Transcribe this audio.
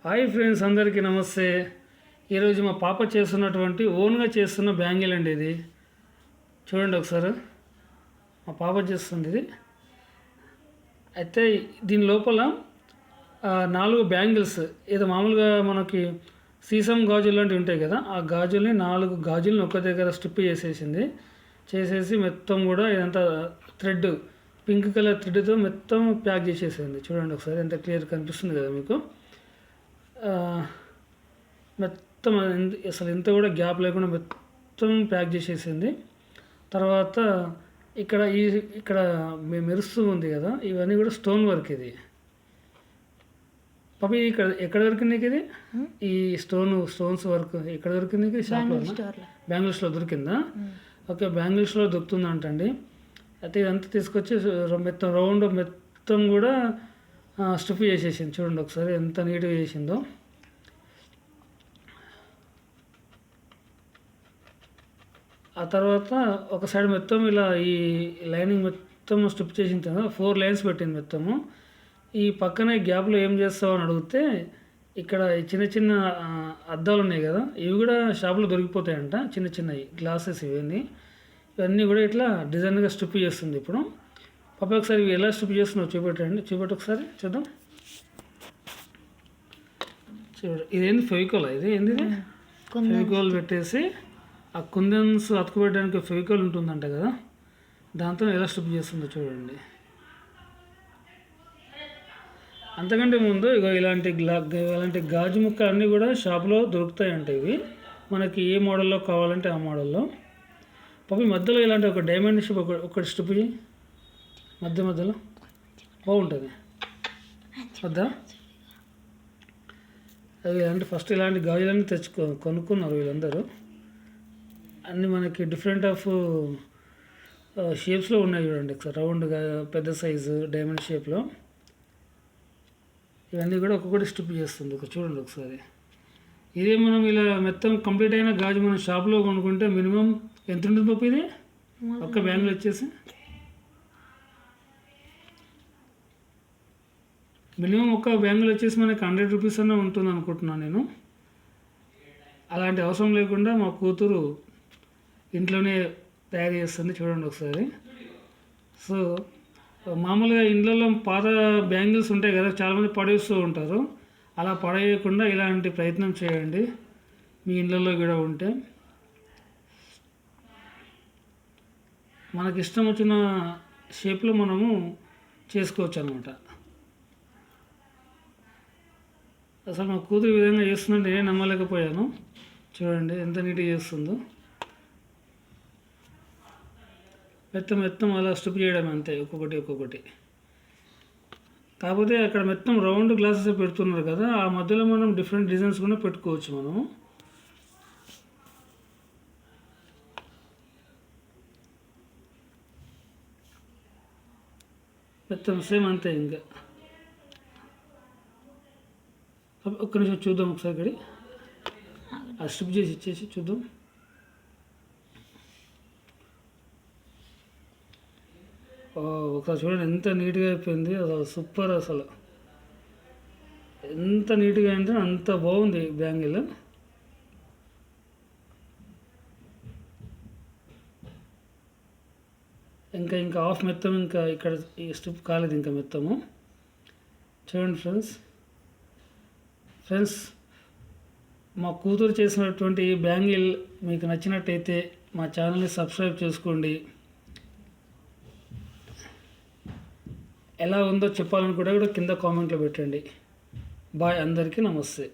Hi friends, అందరికీ నమస్తే. ఈరోజు మా పాప చేస్తున్నటువంటి ఓన్గా చేస్తున్న బ్యాంగిల్ అండి. ఇది చూడండి ఒకసారి. మా పాప చేస్తుంది ఇది. అయితే దీని లోపల 4 బ్యాంగిల్స్, ఏదో మామూలుగా మనకి సీసం గాజులు లాంటివి ఉంటాయి కదా, ఆ గాజుల్ని 4 గాజుల్ని ఒక దగ్గర స్ట్రిప్ చేసేసి మొత్తం కూడా ఇదంతా థ్రెడ్, పింక్ కలర్ థ్రెడ్తో మొత్తం ప్యాక్ చేసేసింది. చూడండి ఒకసారి, ఎంత క్లియర్ కనిపిస్తుంది కదా మీకు. మొత్తం అసలు ఇంత కూడా గ్యాప్ లేకుండా మొత్తం ప్యాక్ చేసేసింది. తర్వాత ఇక్కడ మెరుస్తూ ఉంది కదా, ఇవన్నీ కూడా స్టోన్ వర్క్. ఇది పాపి ఎక్కడ దొరికింది నీకు ఇది? ఈ స్టోన్స్ వర్క్ ఎక్కడ దొరికింది నీకు? షాప్లో, బ్యాంగిల్స్లో దొరికిందా? ఓకే, బ్యాంగిల్స్లో దొరుకుతుందంటండి. అయితే ఇదంతా తీసుకొచ్చి మొత్తం రౌండ్ మొత్తం కూడా స్టిఫ్ చేసేసింది. చూడండి ఒకసారి ఎంత నీట్గా చేసిందో. ఆ తర్వాత ఒక సైడ్ మొత్తం ఇలా ఈ లైనింగ్ మొత్తం స్టిప్ చేసిన తర్వాత 4 లైన్స్ పెట్టింది మొత్తము. ఈ పక్కన గ్యాప్లో ఏం చేస్తావు అని అడిగితే, ఇక్కడ చిన్న చిన్న అద్దాలు ఉన్నాయి కదా, ఇవి కూడా షాప్లో దొరికిపోతాయంట. చిన్న చిన్నవి గ్లాసెస్ ఇవన్నీ కూడా ఇట్లా డిజైన్గా స్టిప్ చేస్తుంది. ఇప్పుడు పాప ఒకసారి ఇవి ఎలా స్టిప్ చేస్తున్నావు చూపెట్టు ఒకసారి చూద్దాం. ఇదేంది ఫెవికాల్? ఇది ఏంది? ఫెవికాల్ పెట్టేసి ఆ కుందన్స్ అతుకుపెట్టడానికి ఫెవికాల్ ఉంటుందంట కదా, దాంతో ఎలా స్టిప్ చేస్తుందో చూడండి. అంతకంటే ముందు ఇలాంటి గాజు ముక్క అన్నీ కూడా షాప్లో దొరుకుతాయంట. ఇవి మనకి ఏ మోడల్లో కావాలంటే ఆ మోడల్లో. పాపి మధ్యలో ఇలాంటి ఒక డైమండ్ షేప్ ఒకటి స్టిప్ చేయి, మధ్యలో బాగుంటుంది వద్దా? అది అంటే ఫస్ట్ ఇలాంటి గాజులన్నీ కొనుక్కున్నారు వీళ్ళందరూ. అన్నీ మనకి డిఫరెంట్ ఆఫ్ షేప్స్లో ఉన్నాయి చూడండి. ఒకసారి రౌండ్గా, పెద్ద సైజు, డైమండ్ షేప్లో ఇవన్నీ కూడా ఒక్కొక్కటి స్టిప్ చేస్తుంది. చూడండి ఒకసారి. ఇదే మనం ఇలా మొత్తం కంప్లీట్ అయిన గాజు మనం షాప్లో కొనుక్కుంటే మినిమం ఎంత ఉంటుంది పప్పు? ఇది ఒక్క బ్యాంగిల్ వచ్చేసి మినిమం ఒక్క బ్యాంగిల్ వచ్చేసి మనకి 100 రూపీస్ అన్న ఉంటుంది అనుకుంటున్నాను నేను. అలాంటి అవసరం లేకుండా మా కూతురు ఇంట్లోనే తయారు చేస్తుంది. చూడండి ఒకసారి. సో మామూలుగా ఇండ్లలో పాత బ్యాంగిల్స్ ఉంటాయి కదా, చాలామంది పడేస్తూ ఉంటారు. అలా పడేయకుండా ఇలాంటి ప్రయత్నం చేయండి మీ ఇళ్ళల్లో కూడా ఉంటే. మనకి ఇష్టం వచ్చిన షేప్లో మనము చేసుకోవచ్చు అనమాట. అసలు మా కూతురు ఈ విధంగా చేస్తుందంటే నేను నమ్మలేకపోయాను. చూడండి ఎంత నీట్గా చేస్తుందో. మొత్తం అలా స్టిప్ చేయడం అంతే, ఒక్కొక్కటి. కాకపోతే అక్కడ మొత్తం రౌండ్ గ్లాసెస్ పెడుతున్నారు కదా, ఆ మధ్యలో మనం డిఫరెంట్ డిజైన్స్ కూడా పెట్టుకోవచ్చు మనము. మొత్తం సేమ్ అంతే. ఇంకా ఒక్క నిమిషం చూద్దాం ఒకసారి. ఇక్కడ ఆ స్టిప్ చేసి ఇచ్చేసి చూద్దాం. ఒకసారి చూడండి ఎంత నీట్గా అయిపోయింది. అసలు సూపర్. అసలు ఎంత నీట్గా అయిందో అంత బాగుంది బ్యాంగిల్. ఇంకా హాఫ్ మొత్తం ఇంకా ఇక్కడ ఈ స్ట్రిప్ కాలేదు ఇంకా మొత్తము. చూడండి ఫ్రెండ్స్, మా కూతురు చేసినటువంటి బ్యాంగిల్ మీకు నచ్చినట్టయితే మా ఛానల్ని సబ్స్క్రైబ్ చేసుకోండి. ఎలా ఉందో చెప్పాలని కూడా కింద కామెంట్లో పెట్టండి. బాయ్, అందరికీ నమస్తే.